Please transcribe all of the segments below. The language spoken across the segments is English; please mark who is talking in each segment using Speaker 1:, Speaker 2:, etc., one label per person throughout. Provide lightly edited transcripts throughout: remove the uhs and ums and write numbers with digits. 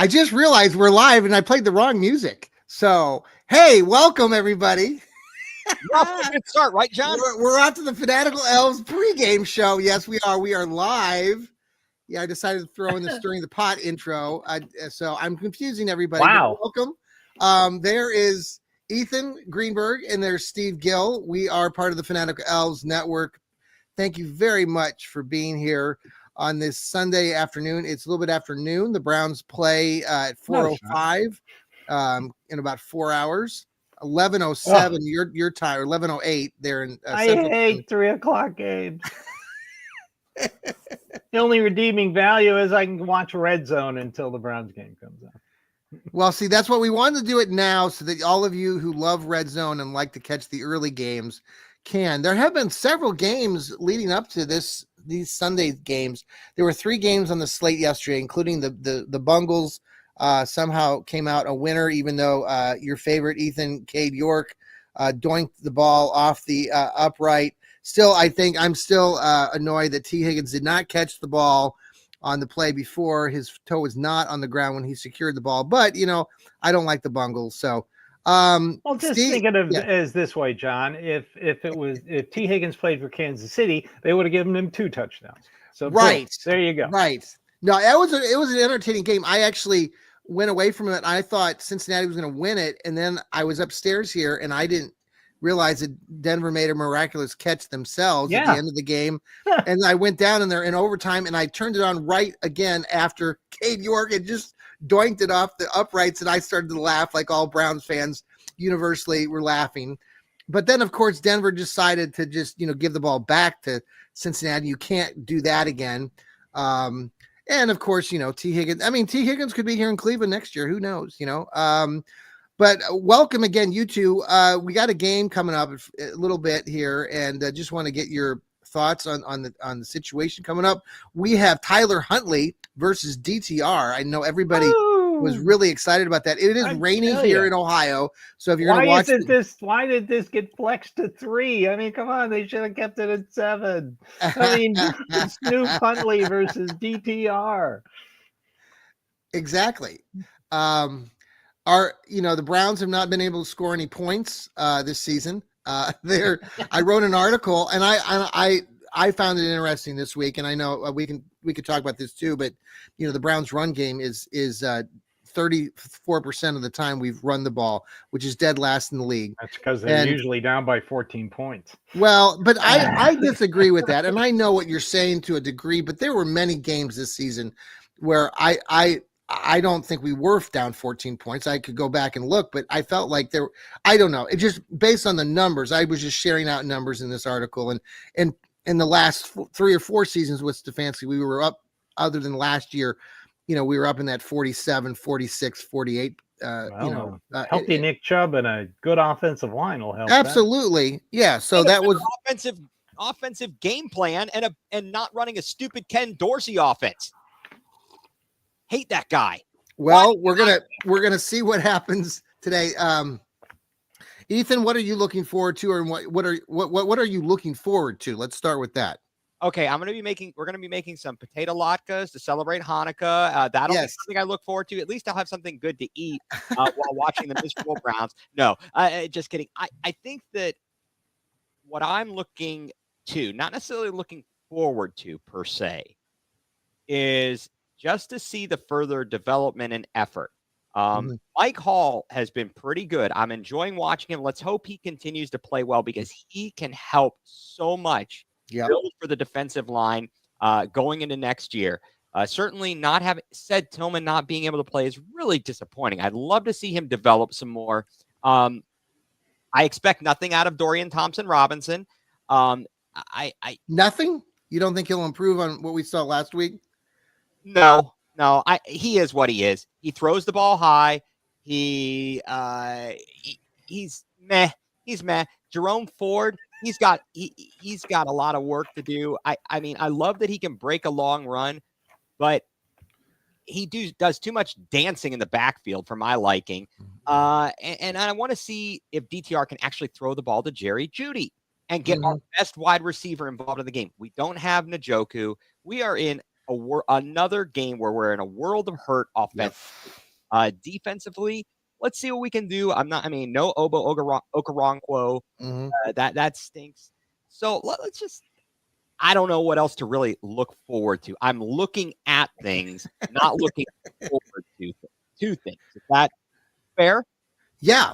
Speaker 1: I just realized we're live and I played the wrong music. So, hey, welcome everybody.
Speaker 2: We're off to a good start, right, John?
Speaker 1: We're out to the Fanatical Elves pregame show. Yes, we are. We are live. Yeah, I decided to throw in the stirring the pot intro. So I'm confusing everybody.
Speaker 3: Wow.
Speaker 1: Welcome. There is Ethan Greenberg and there's Steve Gill. We are part of the Fanatical Elves Network. Thank you very much for being here on this Sunday afternoon. It's a little bit after noon. The Browns play at 4:05 in about 4 hours. 11:07 your time, or 11:08 there in
Speaker 3: I
Speaker 1: Central.
Speaker 3: hate 3 o'clock games. The only redeeming value is I can watch Red Zone until the Browns game comes out.
Speaker 1: Well, see, that's what we wanted to do it now so that all of you who love Red Zone and like to catch the early games can. There have been several games leading up to these Sunday games. There were 3 games on the slate yesterday, including the Bungles somehow came out a winner, even though your favorite Ethan Cade York doinked the ball off the upright. Still, I think I'm still annoyed that T. Higgins did not catch the ball on the play before. His toe was not on the ground when he secured the ball. But, I don't like the Bungles. So,
Speaker 3: well, just think of it as this way, John. If T. Higgins played for Kansas City, they would have given him 2 touchdowns. So
Speaker 1: right.
Speaker 3: Boom, there you go.
Speaker 1: Right. No, it was an entertaining game. I actually went away from it. I thought Cincinnati was going to win it. And then I was upstairs here and I didn't realize that Denver made a miraculous catch themselves at the end of the game. And I went down in there in overtime and I turned it on right again after Cade York had just doinked it off the uprights. And I started to laugh like all Browns fans universally were laughing. But then, of course, Denver decided to just, give the ball back to Cincinnati. You can't do that again. And of course, T. Higgins. I mean, T. Higgins could be here in Cleveland next year. Who knows? But welcome again, you two. We got a game coming up a little bit here, and just want to get your thoughts on the situation coming up. We have Tyler Huntley versus DTR. I know everybody was really excited about that. It is raining here in Ohio, so if you're going to watch,
Speaker 3: why did this get flexed to 3? I mean, come on, they should have kept it at 7. I mean, Snoop Huntley versus DTR.
Speaker 1: Exactly. The Browns have not been able to score any points this season. I wrote an article and I found it interesting this week, and I know we could talk about this too, but the Browns run game is 34% of the time we've run the ball, which is dead last in the league.
Speaker 3: That's because they're usually down by 14 points.
Speaker 1: Well, but I disagree with that. And I know what you're saying to a degree, but there were many games this season where I don't think we were down 14 points. I could go back and look, but I felt like I don't know. It just based on the numbers, I was just sharing out numbers in this article. And in the last 3 or 4 seasons with Stefanski, we were up, other than last year, we were up in that 47, 46, 48.
Speaker 3: Healthy Nick Chubb and a good offensive line will help.
Speaker 1: Absolutely.
Speaker 3: That.
Speaker 1: Yeah. So that was
Speaker 2: offensive game plan and not running a stupid Ken Dorsey offense. Hate that guy.
Speaker 1: Well, we're gonna see what happens today. Ethan, what are you looking forward to, or what are you looking forward to? Let's start with that.
Speaker 2: Okay, we're gonna be making some potato latkes to celebrate Hanukkah. That'll be something I look forward to. At least I'll have something good to eat while watching the miserable Browns. No, just kidding. I think that what I'm looking to, not necessarily looking forward to per se, is just to see the further development and effort. Mike Hall has been pretty good. I'm enjoying watching him. Let's hope he continues to play well because he can help so much build for the defensive line going into next year. Certainly not having said Tillman not being able to play is really disappointing. I'd love to see him develop some more. I expect nothing out of Dorian Thompson-Robinson.
Speaker 1: Nothing? You don't think he'll improve on what we saw last week?
Speaker 2: No. He is what he is. He throws the ball high. He's meh. He's meh. Jerome Ford, he's got a lot of work to do. I mean, I love that he can break a long run, but he does too much dancing in the backfield for my liking. And I want to see if DTR can actually throw the ball to Jerry Jeudy and get our best wide receiver involved in the game. We don't have Njoku. We are in another game where we're in a world of hurt offensively. Defensively, let's see what we can do. No Obo Okoronkwo. That stinks. So let's just. I don't know what else to really look forward to. I'm looking at things, not looking forward to things. Is that fair?
Speaker 1: Yeah.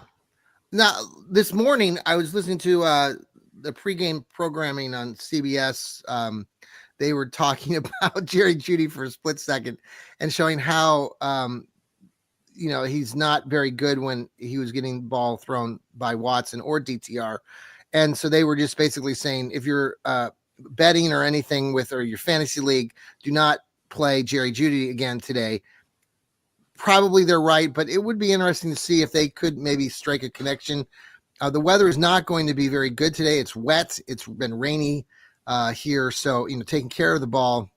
Speaker 1: Now, this morning I was listening to the pregame programming on CBS. They were talking about Jerry Jeudy for a split second and showing how he's not very good when he was getting the ball thrown by Watson or DTR. And so they were just basically saying, if you're betting or anything or your fantasy league, do not play Jerry Jeudy again today. Probably they're right, but it would be interesting to see if they could maybe strike a connection. The weather is not going to be very good today. It's wet. It's been rainy here. So, taking care of the ball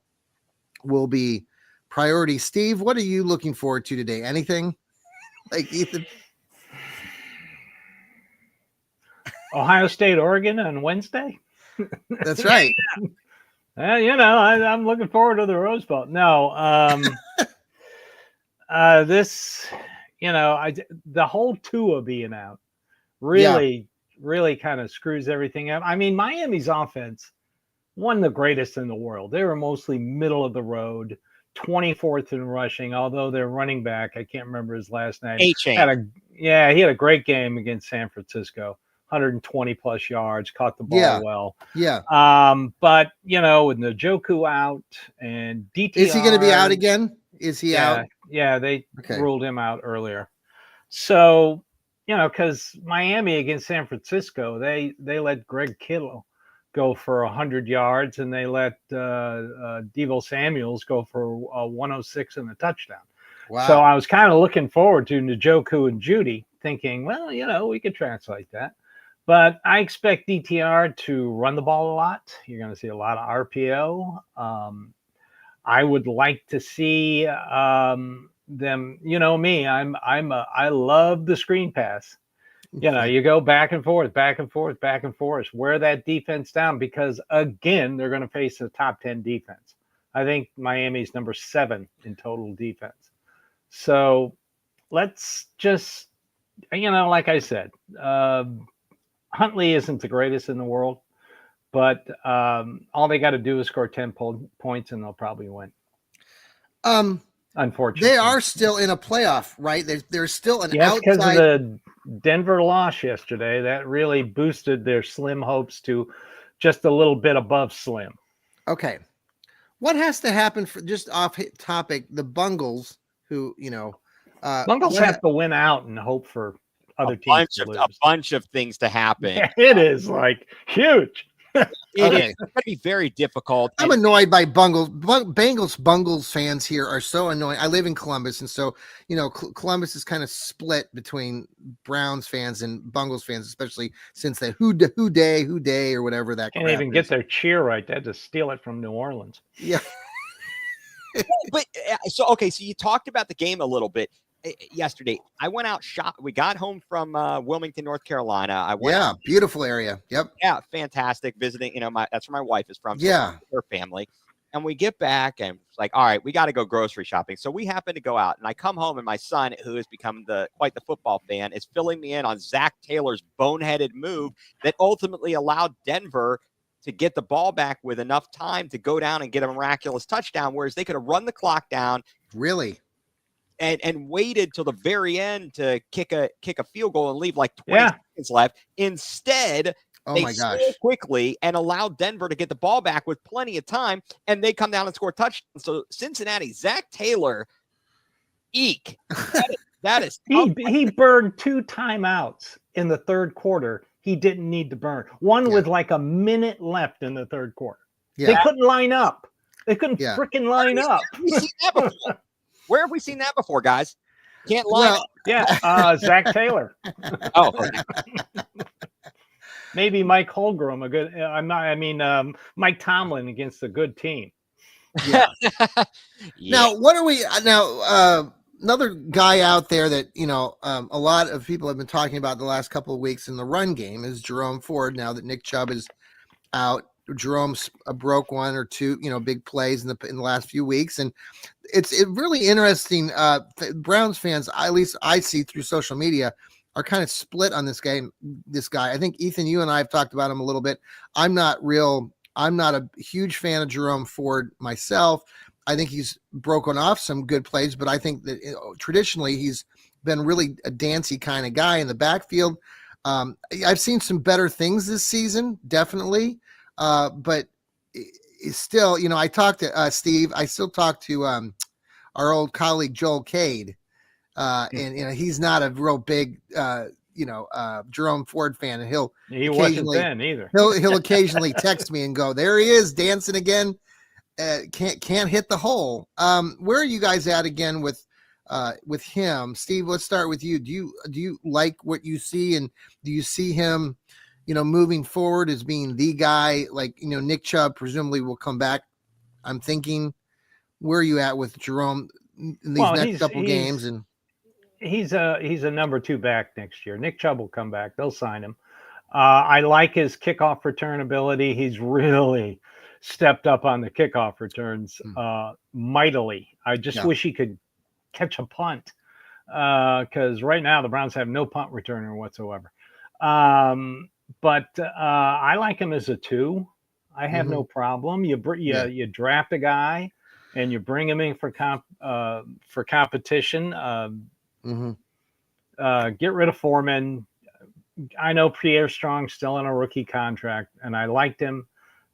Speaker 1: will be priority. Steve, what are you looking forward to today? Anything like Ethan?
Speaker 3: Ohio State, Oregon on Wednesday.
Speaker 1: That's right.
Speaker 3: I'm looking forward to the Rose Bowl. No, the whole Tua being out really kind of screws everything up. I mean, Miami's offense, one of the greatest in the world. They were mostly middle of the road, 24th in rushing, although their running back, I can't remember his last name. He had a great game against San Francisco. 120 plus yards, caught the ball well.
Speaker 1: Yeah.
Speaker 3: But with Njoku out and DTR.
Speaker 1: Is he going to be out again? Is he out?
Speaker 3: Yeah, they ruled him out earlier. So, because Miami against San Francisco, they let Greg Kittle go for 100 yards and they let Deebo Samuels go for 106 and a touchdown. Wow. So I was kind of looking forward to Njoku and Jeudy, thinking, well, we could translate that. But I expect DTR to run the ball a lot. You're going to see a lot of RPO. I would like to see them. Me. I love the screen pass. You go back and forth, wear that defense down because again they're going to face a top 10 defense. I think Miami's number 7 in total defense. So let's just, like I said. Huntley isn't the greatest in the world, but all they got to do is score 10 points and they'll probably win. Unfortunately,
Speaker 1: they are still in a playoff, right? There's still an outside.
Speaker 3: Because of the Denver loss yesterday, that really boosted their slim hopes to just a little bit above slim.
Speaker 1: Okay, what has to happen for just off topic? The Bungles, who
Speaker 3: Bungles have to win out and hope for other teams to lose.
Speaker 2: A bunch of things to happen.
Speaker 3: Yeah, it is like huge.
Speaker 2: It's going to be very difficult.
Speaker 1: I'm annoyed by Bungles. Bungles fans here are so annoying. I live in Columbus, and so Columbus is kind of split between Browns fans and Bungles fans, especially since the who day or whatever that.
Speaker 3: Can't even get their cheer right. They had to steal it from New Orleans.
Speaker 1: Yeah.
Speaker 2: But so you talked about the game a little bit. Yesterday, I went out we got home from Wilmington, North Carolina.
Speaker 1: Beautiful area. Yep.
Speaker 2: Yeah, fantastic. Visiting, that's where my wife is from. So her family. And we get back and it's like, all right, we got to go grocery shopping. So we happen to go out and I come home and my son, who has become quite the football fan, is filling me in on Zach Taylor's boneheaded move that ultimately allowed Denver to get the ball back with enough time to go down and get a miraculous touchdown, whereas they could have run the clock down.
Speaker 1: Really?
Speaker 2: And waited till the very end to kick a field goal and leave like 20 seconds left. Instead, they scored quickly and allowed Denver to get the ball back with plenty of time, and they come down and score touchdowns. So Cincinnati, Zach Taylor, eek. That is
Speaker 3: he burned 2 timeouts in the third quarter. He didn't need to burn one with like a minute left in the third quarter. Yeah. They couldn't line up. They couldn't freaking line up.
Speaker 2: Where have we seen that before, guys? Can't lie.
Speaker 3: Zach Taylor.
Speaker 2: Oh,
Speaker 3: maybe Mike Holmgren, Mike Tomlin against a good team.
Speaker 1: Yeah. Now, what are we now? Another guy out there that a lot of people have been talking about the last couple of weeks in the run game is Jerome Ford. Now that Nick Chubb is out, Jerome's broke one or two, big plays in the last few weeks, and it's really interesting. Browns fans, at least I see through social media, are kind of split on this game. This guy, I think Ethan, you and I have talked about him a little bit. I'm not a huge fan of Jerome Ford myself. I think he's broken off some good plays, but I think that traditionally he's been really a dancey kind of guy in the backfield. I've seen some better things this season, definitely. But it's still, I talked to Steve. I still talk to our old colleague Joel Cade, and he's not a real big Jerome Ford fan, and
Speaker 3: he wasn't then either.
Speaker 1: He'll occasionally text me and go, "There he is, dancing again. Can't hit the hole." Where are you guys at again with him? Steve, let's start with you. Do you like what you see, and do you see him, moving forward as being the guy? Like, Nick Chubb presumably will come back. I'm thinking, where are you at with Jerome in these next couple games? And
Speaker 3: he's a number 2 back next year. Nick Chubb will come back. They'll sign him. I like his kickoff return ability. He's really stepped up on the kickoff returns mightily. I just wish he could catch a punt, because right now the Browns have no punt returner whatsoever. But I like him as a 2. I have no problem. You draft a guy and you bring him in for competition. Get rid of Foreman. I know Pierre Strong's still in a rookie contract, and I liked him,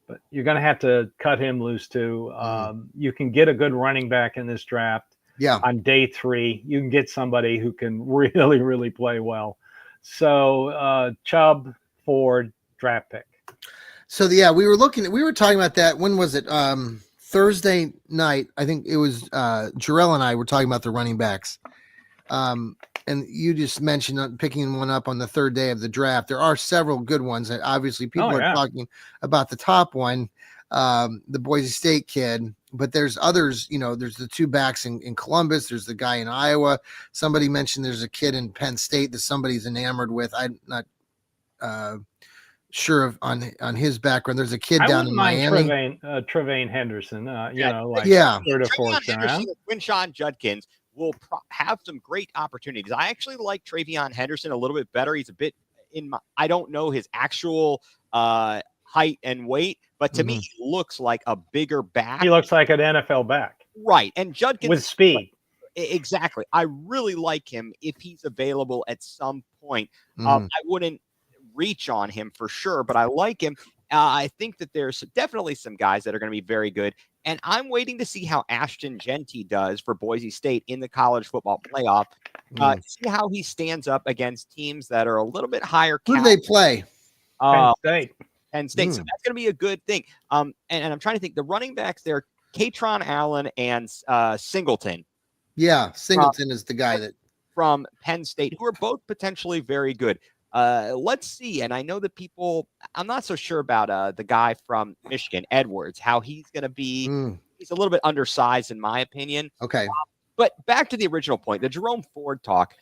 Speaker 3: but you're going to have to cut him loose too. You can get a good running back in this draft.
Speaker 1: Yeah.
Speaker 3: On day 3, you can get somebody who can really, really play well. So Chubb, Ford, draft pick. So
Speaker 1: we were talking about that. When was it? Thursday night. I think it was Jarrell and I were talking about the running backs. And you just mentioned picking one up on the 3rd day of the draft. There are several good ones. And obviously, people are talking about the top one, the Boise State kid. But there's others, there's the 2 backs in Columbus. There's the guy in Iowa. Somebody mentioned there's a kid in Penn State that somebody's enamored with. I'm not sure on his background. There's a kid down in Miami.
Speaker 3: Trevain Henderson,
Speaker 2: 3rd or 4th round. Quinshawn Judkins will have some great opportunities. I actually like Travion Henderson a little bit better. He's a bit I don't know his actual height and weight, but to me, he looks like a bigger back.
Speaker 3: He looks like an NFL back.
Speaker 2: Right. And Judkins
Speaker 3: with speed.
Speaker 2: Exactly. I really like him if he's available at some point. I wouldn't reach on him for sure, but I like him. I think that there's definitely some guys that are going to be very good. And I'm waiting to see how Ashton Genty does for Boise State in the college football playoff. See how he stands up against teams that are a little bit higher.
Speaker 1: Who do they play?
Speaker 2: Penn State. So that's going to be a good thing. And I'm trying to think. The running backs there, Katron Allen and Singleton.
Speaker 1: Yeah, Singleton is the guy that
Speaker 2: from Penn State, who are both potentially very good. Let's see. And I know that I'm not so sure about the guy from Michigan, Edwards, how he's going to be. He's a little bit undersized, in my opinion.
Speaker 1: Okay.
Speaker 2: But back to the original point, the Jerome Ford talk.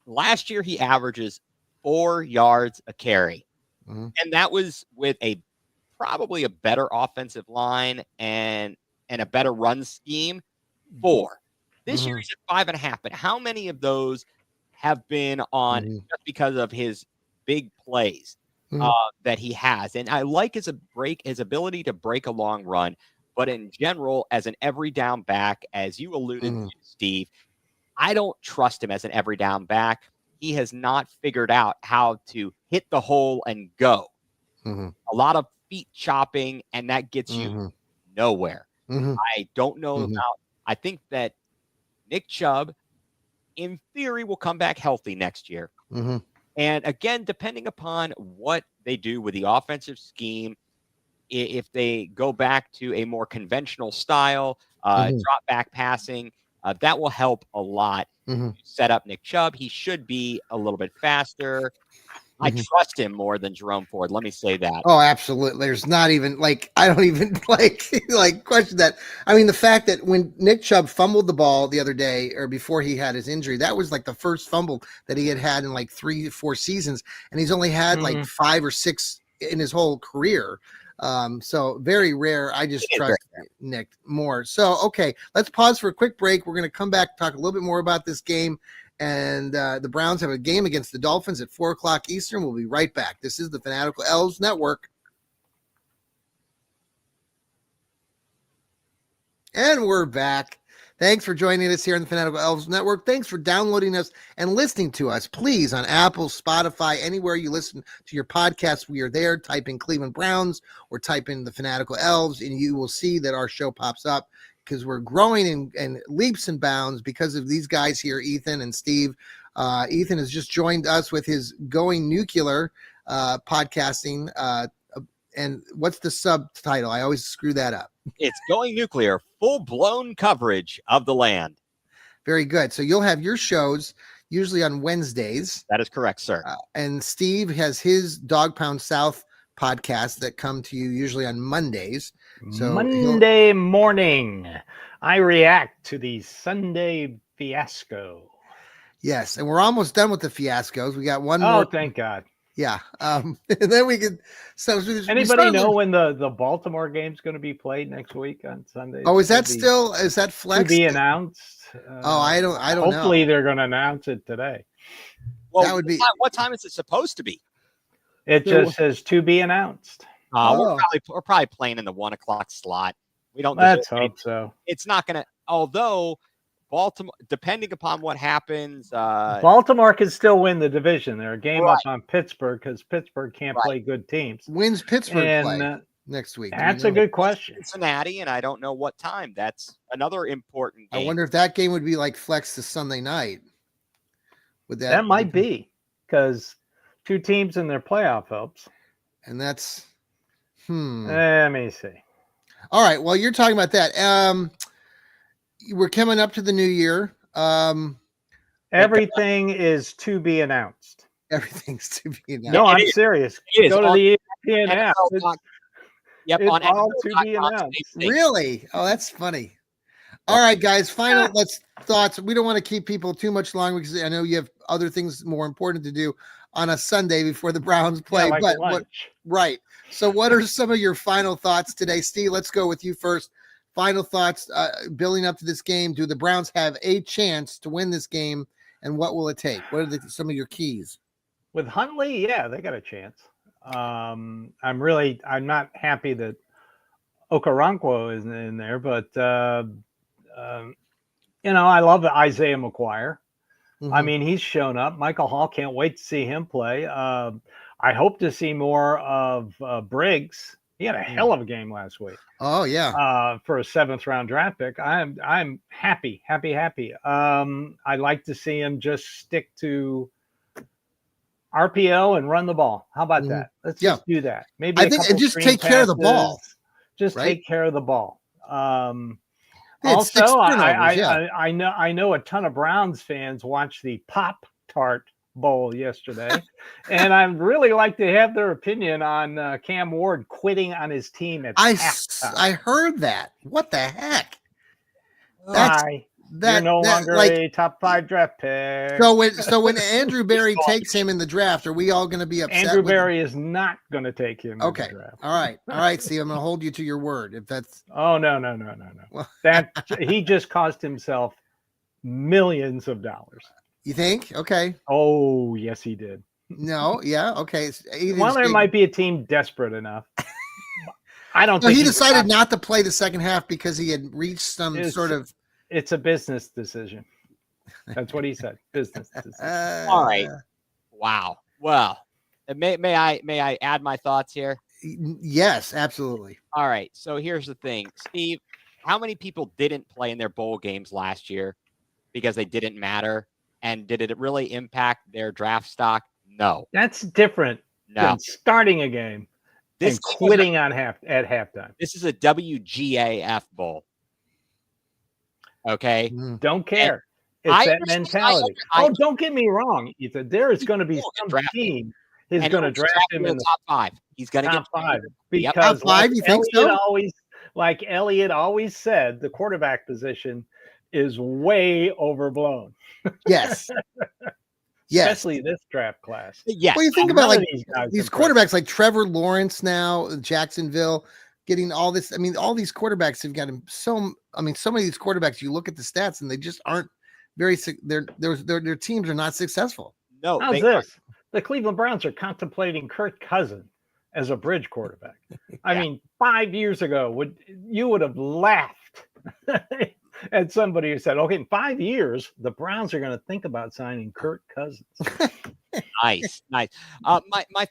Speaker 2: Last year, he averages 4 yards a carry. And that was with probably a better offensive line and a better run scheme. 4. This year, he's at 5.5. But how many of those have been on just because of his big plays that he has? And I like his ability to break a long run. But in general, as an every down back, as you alluded to, Steve, I don't trust him as an every down back. He has not figured out how to hit the hole and go. A lot of feet chopping, and that gets you nowhere. I don't know about. I think that Nick Chubb, in theory, will come back healthy next year. And again, depending upon what they do with the offensive scheme, if they go back to a more conventional style, drop back passing, that will help a lot. Set up Nick Chubb. He should be a little bit faster. I trust him more than Jerome Ford. Let me say that.
Speaker 1: Oh, absolutely. There's not even I don't even question that. I mean, the fact that when Nick Chubb fumbled the ball the other day or before he had his injury, that was like the first fumble that he had in 3 or 4 seasons. And he's only had 5 or 6 in his whole career. So very rare. I just trust Nick more. So, okay, let's pause for a quick break. We're going to come back, talk a little bit more about this game. And the Browns have a game against the Dolphins at 4:00 Eastern. We'll be right back. This is the Fanatical Elves Network. And we're back. Thanks for joining us here on the Fanatical Elves Network. Thanks for downloading us and listening to us. Please, on Apple, Spotify, anywhere you listen to your podcast, we are there. Type in Cleveland Browns or type in the Fanatical Elves, and you will see that our show pops up because we're growing in leaps and bounds because of these guys here, Ethan and Steve. Ethan has just joined us with his Going Nuclear podcasting. And what's the subtitle? I always screw that up.
Speaker 2: It's Going Nuclear, full-blown coverage of the land.
Speaker 1: Very good. So you'll have your shows usually on Wednesdays.
Speaker 2: That is correct, sir.
Speaker 1: And Steve has his Dog Pound South podcast that come to you usually on Mondays. So
Speaker 3: Monday morning, I react to the Sunday fiasco.
Speaker 1: Yes, and we're almost done with the fiascos. We got one more.
Speaker 3: Oh, thank God.
Speaker 1: Yeah. And then we could. So
Speaker 3: anybody know when the Baltimore game's going to be played next week on Sunday?
Speaker 1: Oh, is that flex?
Speaker 3: To be announced?
Speaker 1: I don't know.
Speaker 3: Hopefully they're going to announce it today.
Speaker 2: Well, that would be. What time is it supposed to be?
Speaker 3: It just says to be announced.
Speaker 2: We're probably playing in the 1 o'clock slot. We don't.
Speaker 3: Let's hope so.
Speaker 2: It's not going to. Although Baltimore, depending upon what happens,
Speaker 3: Baltimore can still win the division. They're a game up on Pittsburgh because Pittsburgh can't play good teams.
Speaker 1: When's Pittsburgh play next week?
Speaker 3: That's a good question.
Speaker 2: Cincinnati, and I don't know what time. That's another important game.
Speaker 1: I wonder if that game would be like flex to Sunday night. Would
Speaker 3: that might be because 2 teams in their playoff hopes.
Speaker 1: And that's
Speaker 3: Let me see.
Speaker 1: All right. Well, you're talking about that. We're coming up to the new year.
Speaker 3: Everything is to be announced.
Speaker 1: Everything's to be announced.
Speaker 3: No, I'm serious. Go to the ESPN app.
Speaker 2: It's
Speaker 3: all to be announced.
Speaker 1: Really? Oh, that's funny. All right, guys. Final thoughts. We don't want to keep people too much longer because I know you have other things more important to do on a Sunday before the Browns play. Right. So what are some of your final thoughts today? Steve, let's go with you first. Final thoughts building up to this game. Do the Browns have a chance to win this game, and what will it take? What are some of your keys?
Speaker 3: With Huntley, yeah, they got a chance. I'm not happy that Okoronkwo isn't in there, but I love Isaiah McGuire. Mm-hmm. I mean, he's shown up. Michael Hall, can't wait to see him play. I hope to see more of Briggs. He had a hell of a game last week.
Speaker 1: Oh yeah.
Speaker 3: For a 7th round draft pick. I'm happy. I'd like to see him just stick to RPO and run the ball. How about that? Let's just do that. Maybe
Speaker 1: I think just take care of the ball.
Speaker 3: Just take care of the ball. Also, I know a ton of Browns fans watched the Pop-Tart Bowl yesterday, and I'd really like to have their opinion on Cam Ward quitting on his team at halftime.
Speaker 1: I heard that. What the heck?
Speaker 3: You're no longer a top 5 draft pick.
Speaker 1: So when Andrew Berry takes him in the draft, are we all going to be upset?
Speaker 3: Andrew Berry is not going to take him.
Speaker 1: Okay.
Speaker 3: In the draft.
Speaker 1: All right, Steve. I'm going to hold you to your word. If that's
Speaker 3: no. Well, that he just cost himself millions of dollars.
Speaker 1: You think? Okay.
Speaker 3: Oh, yes, he did.
Speaker 1: No, yeah, okay.
Speaker 3: Well, there might be a team desperate enough. I don't think
Speaker 1: he decided not to play the second half because he had reached some sort of.
Speaker 3: It's a business decision. That's what he said. Business decision.
Speaker 2: All right. Wow. Well, may I add my thoughts here?
Speaker 1: Yes, absolutely.
Speaker 2: All right. So here's the thing, Steve. How many people didn't play in their bowl games last year because they didn't matter? And did it really impact their draft stock? No.
Speaker 3: That's different than starting a game and quitting at halftime.
Speaker 2: This is a WGAF bowl. Okay.
Speaker 3: Don't care. It's that mentality. Don't get me wrong, Ethan. There is going to be some team is going to draft him in the
Speaker 2: top 5. He's going to get
Speaker 3: top 5 because
Speaker 1: top 5. You think so?
Speaker 3: Like Elliott always said, the quarterback position is way overblown.
Speaker 1: Yes.
Speaker 3: especially this draft class.
Speaker 2: Yes.
Speaker 1: Well, you think about like
Speaker 3: these
Speaker 1: quarterbacks like Trevor Lawrence now, Jacksonville, getting all this. I mean, all these quarterbacks have gotten so. I mean, so many of these quarterbacks. You look at the stats, and they just aren't very. Their teams are not successful.
Speaker 2: No.
Speaker 3: How's this? The Cleveland Browns are contemplating Kirk Cousins as a bridge quarterback. I mean, 5 years ago, you would have laughed at somebody who said, "Okay, in 5 years, the Browns are going to think about signing Kirk Cousins."
Speaker 2: Nice. My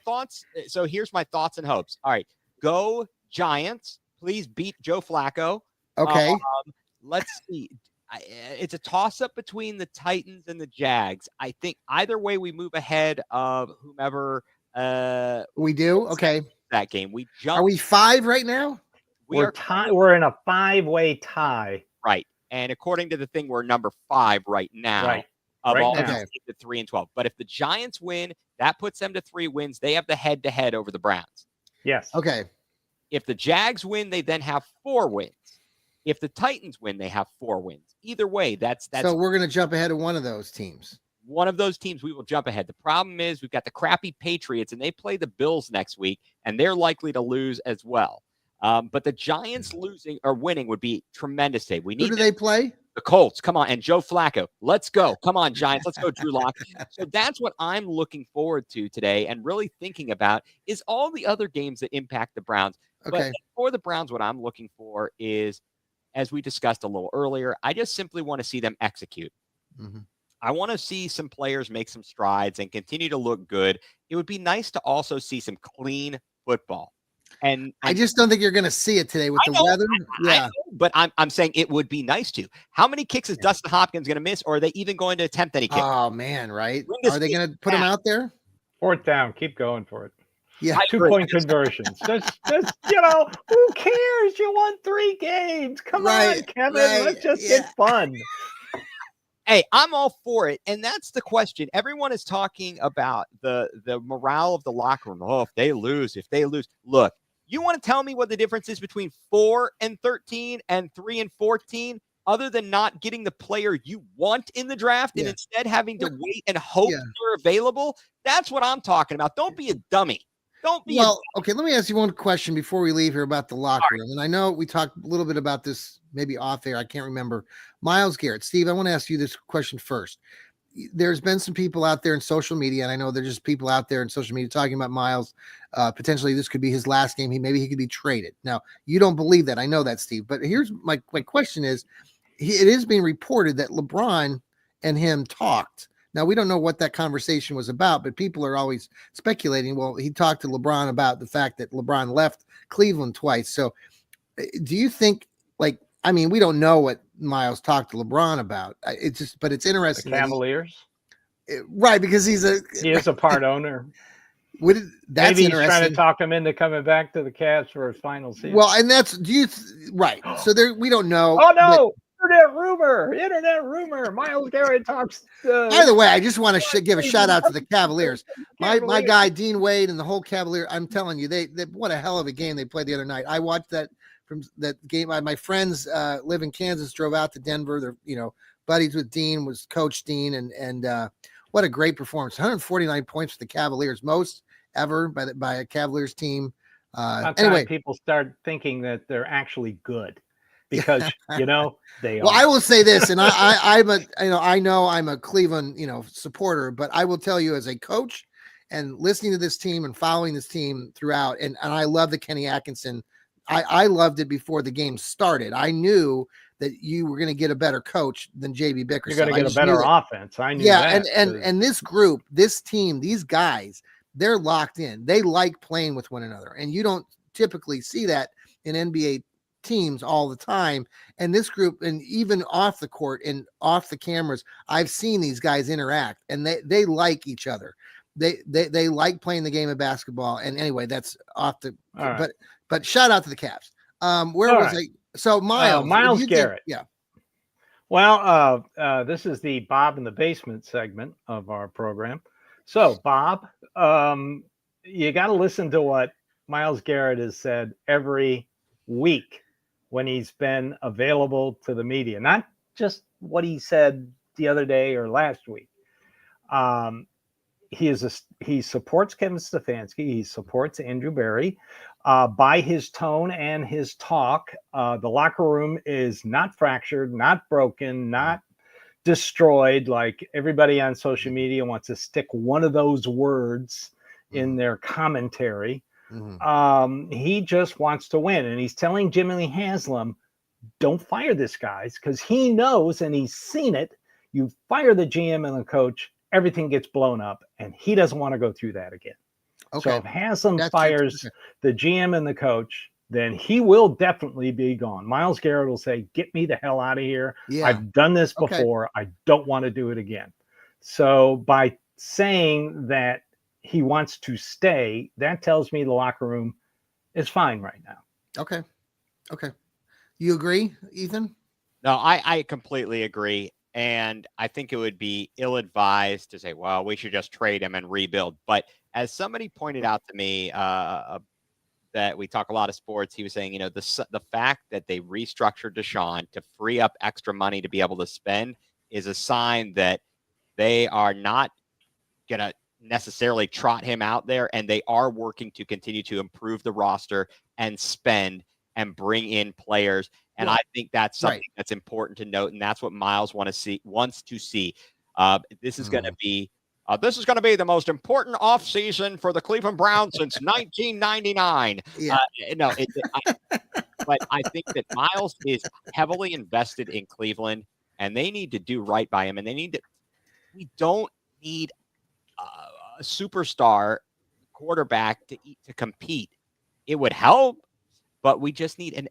Speaker 2: thoughts. So here's my thoughts and hopes. All right, go Giants! Please beat Joe Flacco.
Speaker 1: Okay.
Speaker 2: Let's see. It's a toss-up between the Titans and the Jags. I think either way we move ahead of whomever.
Speaker 1: We do. Okay.
Speaker 2: That game we jump.
Speaker 1: Are we 5 right now?
Speaker 3: We're in a 5-way tie.
Speaker 2: Right. And according to the thing, we're number 5 right now.
Speaker 3: Right.
Speaker 2: Of
Speaker 3: right
Speaker 2: all
Speaker 3: now.
Speaker 2: the 3 and 12. But if the Giants win, that puts them to 3 wins. They have the head-to-head over the Browns.
Speaker 3: Yes.
Speaker 1: Okay.
Speaker 2: If the Jags win, they then have 4 wins. If the Titans win, they have 4 wins. Either way, that's
Speaker 1: so we're going to jump ahead of one of those teams.
Speaker 2: One of those teams, we will jump ahead. The problem is we've got the crappy Patriots, and they play the Bills next week, and they're likely to lose as well. But the Giants losing or winning would be tremendous today. We need
Speaker 1: Who do they play?
Speaker 2: The Colts. Come on. And Joe Flacco. Let's go. Come on, Giants. Let's go, Drew Lock. So that's what I'm looking forward to today and really thinking about is all the other games that impact the Browns.
Speaker 1: Okay.
Speaker 2: But for the Browns, what I'm looking for is, as we discussed a little earlier, I just simply want to see them execute.
Speaker 1: Mm-hmm.
Speaker 2: I want to see some players make some strides and continue to look good. It would be nice to also see some clean football. And
Speaker 1: I just don't think you're going to see it today with the weather.
Speaker 2: I know, but I'm saying it would be nice to. How many kicks is Dustin Hopkins going to miss, or are they even going to attempt any kicks?
Speaker 1: Oh man, right? Are they going to put him out there?
Speaker 3: 4th down, keep going for it.
Speaker 1: Yeah,
Speaker 3: 2-point conversions. Just who cares? You won 3 games. Come on, Kevin. Let's just get fun.
Speaker 2: Hey, I'm all for it. And that's the question. Everyone is talking about the morale of the locker room. Oh, if they lose. Look, you want to tell me what the difference is between 4-13 and 3-14, other than not getting the player you want in the draft and instead having to wait and hope they're available? That's what I'm talking about. Don't be a dummy. Okay,
Speaker 1: let me ask you one question before we leave here about the locker room. And I know we talked a little bit about this maybe off air. I can't remember. Myles Garrett. Steve, I want to ask you this question first. There's been some people out there in social media, and I know there's just people out there in social media talking about Myles. Potentially this could be his last game. Maybe he could be traded. Now, you don't believe that. I know that, Steve. But here's my question is, it is being reported that LeBron and him talked. Now, we don't know what that conversation was about, but people are always speculating. Well, he talked to LeBron about the fact that LeBron left Cleveland twice. So do you think, we don't know what Myles talked to LeBron about. But it's interesting.
Speaker 3: The Cavaliers?
Speaker 1: Right, because he
Speaker 3: is a part owner.
Speaker 1: That's
Speaker 3: Maybe he's
Speaker 1: interesting.
Speaker 3: trying to talk him into coming back to the Cavs for his final season.
Speaker 1: Well, and right. So we don't know.
Speaker 3: Oh, no. Internet rumor. Myles Garrett talks.
Speaker 1: By the way, I just want to give a shout out to the Cavaliers. My guy Dean Wade and the whole Cavalier. I'm telling you, they what a hell of a game they played the other night. I watched that from that game. My friends live in Kansas, drove out to Denver. They're buddies with Dean, was Coach Dean, and what a great performance. 149 points for the Cavaliers, most ever by a Cavaliers team. Anyway,
Speaker 3: people start thinking that they're actually good. Because they are.
Speaker 1: Well, I will say this, and I know I'm a Cleveland supporter, but I will tell you as a coach and listening to this team and following this team throughout, and I love the Kenny Atkinson. I loved it before the game started. I knew that you were going to get a better coach than JB Bickerstaff.
Speaker 3: You're going to get a better offense. I knew that.
Speaker 1: And this group, this team, these guys, they're locked in. They like playing with one another, and you don't typically see that in NBA teams all the time. And this group, and even off the court and off the cameras, I've seen these guys interact, and they like each other. They like playing the game of basketball. And anyway, that's off the but shout out to the Cavs. Where was I? So Myles
Speaker 3: Garrett.
Speaker 1: Yeah.
Speaker 3: Well, this is the Bob in the Basement segment of our program. So Bob, you got to listen to what Myles Garrett has said every week when he's been available to the media, not just what he said the other day or last week. he supports Kevin Stefanski. He supports Andrew Berry. By his tone and his talk, the locker room is not fractured, not broken, not destroyed. Like everybody on social media wants to stick one of those words in their commentary. He just wants to win, and he's telling Jimmy Haslam, don't fire this guy, because he knows and he's seen it. You fire the GM and the coach, everything gets blown up, and he doesn't want to go through that again. So if Haslam fires the GM and the coach, then he will definitely be gone. Myles Garrett will say, get me the hell out of here. I've done this before. I don't want to do it again. So by saying that he wants to stay, that tells me the locker room is fine right now.
Speaker 1: Okay. You agree, Ethan?
Speaker 2: No, I completely agree. And I think it would be ill-advised to say, well, we should just trade him and rebuild. But as somebody pointed out to me, that we talk a lot of sports, he was saying, the fact that they restructured Deshaun to free up extra money to be able to spend is a sign that they are not going to necessarily trot him out there, and they are working to continue to improve the roster and spend and bring in players. And I think that's something that's important to note, and that's what Myles wants to see. This is going to be the most important offseason for the Cleveland Browns since 1999. But I think that Myles is heavily invested in Cleveland, and they need to do right by him. And we don't need a superstar quarterback to compete. It would help, but we just need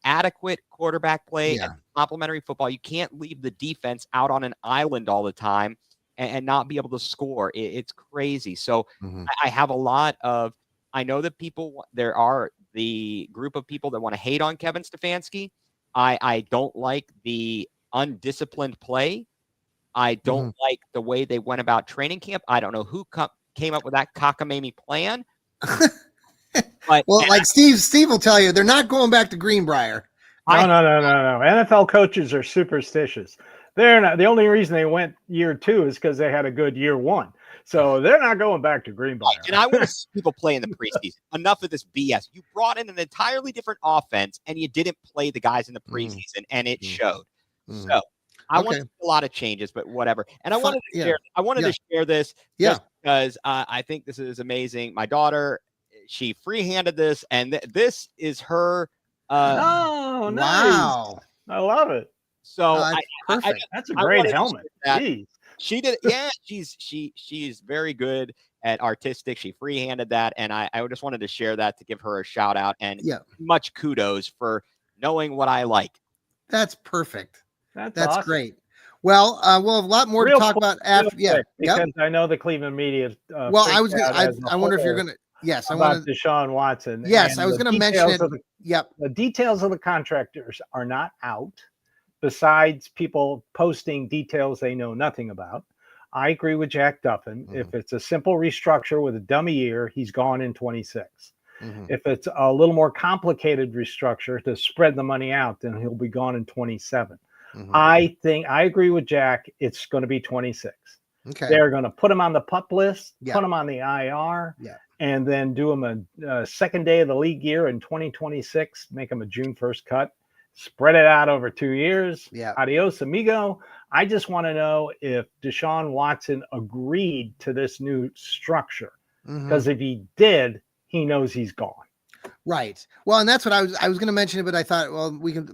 Speaker 2: adequate quarterback play and complementary football. You can't leave the defense out on an island all the time and not be able to score. It's crazy. So I have a lot of, I know that there are the group of people that want to hate on Kevin Stefanski. I don't like the undisciplined play. I don't like the way they went about training camp. I don't know who came up with that cockamamie plan.
Speaker 1: But, like Steve will tell you, they're not going back to Greenbrier.
Speaker 3: No. NFL coaches are superstitious. They're not. The only reason they went year 2 is because they had a good year 1. So they're not going back to Greenbrier.
Speaker 2: And I want to see people play in the preseason. Enough of this BS. You brought in an entirely different offense, and you didn't play the guys in the preseason, and it showed. So I want to see a lot of changes, but whatever. And I wanted to share this just because I think this is amazing. My daughter, she free-handed this, and this is her.
Speaker 3: Nice.
Speaker 1: Wow.
Speaker 3: I love it.
Speaker 2: So
Speaker 3: that's a great helmet.
Speaker 2: She did. Yeah, she's very good at artistic. She free-handed that, and I just wanted to share that to give her a shout out and much kudos for knowing what I like.
Speaker 1: That's perfect. That's
Speaker 3: awesome.
Speaker 1: Great. Well, we'll have a lot more to talk about after.
Speaker 3: Because I know the Cleveland media.
Speaker 1: I wonder if you're going to. Yes,
Speaker 3: about Deshaun Watson.
Speaker 1: Yes, I was going to mention it.
Speaker 3: The details of the contractors are not out. Besides people posting details they know nothing about. I agree with Jack Duffin. If it's a simple restructure with a dummy year, he's gone in 26. If it's a little more complicated restructure to spread the money out, then he'll be gone in 27. I agree with Jack. It's going to be 26.
Speaker 1: Okay.
Speaker 3: They're going to put him on the PUP list, put him on the IR, and then do him a second day of the league year in 2026, make him a June 1st cut. Spread it out over 2 years. Adios, amigo. I just want to know if Deshaun Watson agreed to this new structure. Because if he did, he knows he's gone.
Speaker 1: Right. Well, and that's what I was going to mention it, but I thought,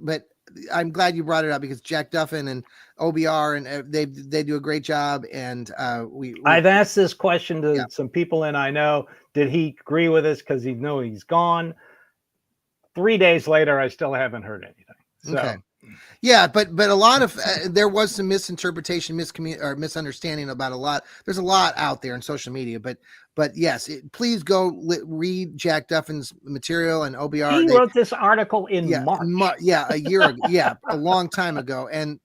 Speaker 1: but I'm glad you brought it up because Jack Duffin and OBR and they do a great job. And
Speaker 3: I've asked this question to some people, and I know, did he agree with us because he knows he's gone? 3 days later, I still haven't heard anything. So.
Speaker 1: Okay. Yeah, but a lot of there was some misinterpretation, misunderstanding about a lot. There's a lot out there in social media, but yes, please go read Jack Duffin's material and OBR.
Speaker 3: He wrote this article in March.
Speaker 1: A year ago. A long time ago, and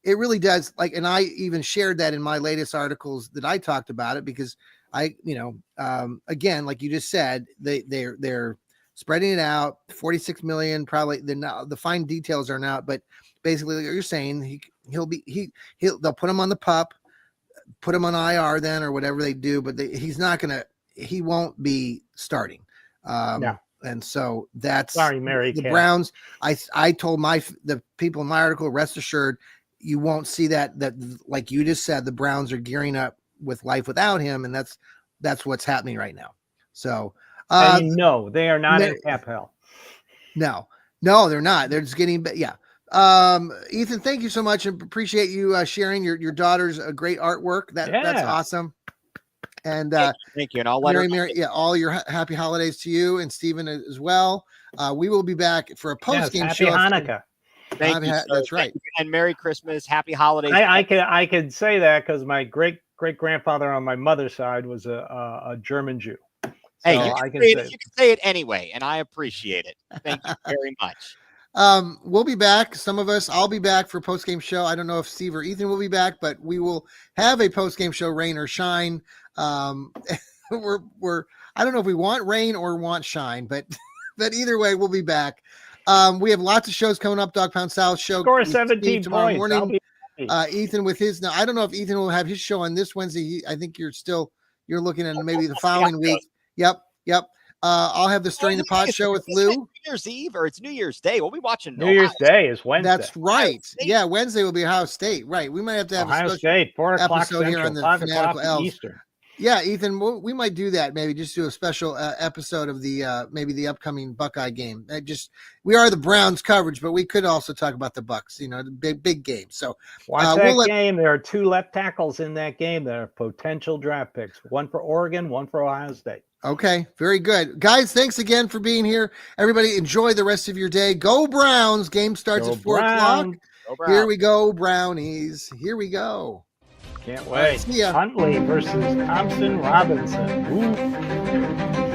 Speaker 1: it really does. And I even shared that in my latest articles that I talked about it because again, like you just said, they're spreading it out, 46 million, probably the fine details are not, but basically like you're saying they'll put him on the PUP. put him on IR then or whatever they do, but he won't be starting.
Speaker 3: No.
Speaker 1: And so that's
Speaker 3: sorry, Mary.
Speaker 1: The Browns. I told the people in my article, rest assured, you won't see that like you just said, the Browns are gearing up with life without him, and that's what's happening right now. So
Speaker 3: and they are not in cap hell.
Speaker 1: No, they're not. They're just getting, yeah. Ethan, thank you so much, and appreciate you sharing your daughter's great artwork. That's awesome. And
Speaker 2: thank you. And I'll let
Speaker 1: Mary, all your happy holidays to you and Stephen as well. We will be back for a post-game show.
Speaker 3: Happy Hanukkah.
Speaker 2: Thank you.
Speaker 1: That's right.
Speaker 2: And Merry Christmas, Happy Holidays.
Speaker 3: I could say that because my great grandfather on my mother's side was a German Jew. So
Speaker 2: hey, you can say it anyway, and I appreciate it. Thank you very much.
Speaker 1: We'll be back. Some of us, I'll be back for a post-game show. I don't know if Steve or Ethan will be back, but we will have a post-game show, rain or shine. We're I don't know if we want rain or want shine, but either way, we'll be back. We have lots of shows coming up. Dog Pound South show.
Speaker 3: Score 17
Speaker 1: tomorrow
Speaker 3: points.
Speaker 1: morning. Ethan with his. Now I don't know if Ethan will have his show on this Wednesday. I think you're looking at maybe the following week. Yep. I'll have the Stirring the Pot show with Lou.
Speaker 2: New Year's Eve or it's New Year's Day. We'll be watching.
Speaker 3: New Year's Day is Wednesday.
Speaker 1: That's right. Yeah, Wednesday will be Ohio State. Right. We might have to have
Speaker 3: Ohio
Speaker 1: a
Speaker 3: State 4 o'clock
Speaker 1: episode here on the
Speaker 3: 5
Speaker 1: Fanatical
Speaker 3: o'clock
Speaker 1: Elves.
Speaker 3: Eastern.
Speaker 1: Yeah, Ethan, we might do that. Maybe just do a special episode of the maybe the upcoming Buckeye game. We are the Browns coverage, but we could also talk about the Bucks. The big game. So
Speaker 3: watch that game. There are 2 left tackles in that game that are potential draft picks. One for Oregon, one for Ohio State.
Speaker 1: Okay, very good, guys. Thanks again for being here. Everybody, enjoy the rest of your day. Go Browns! Game starts at 4 o'clock. Here we go, Brownies. Here we go.
Speaker 3: Can't wait. Huntley versus Thompson Robinson. Ooh.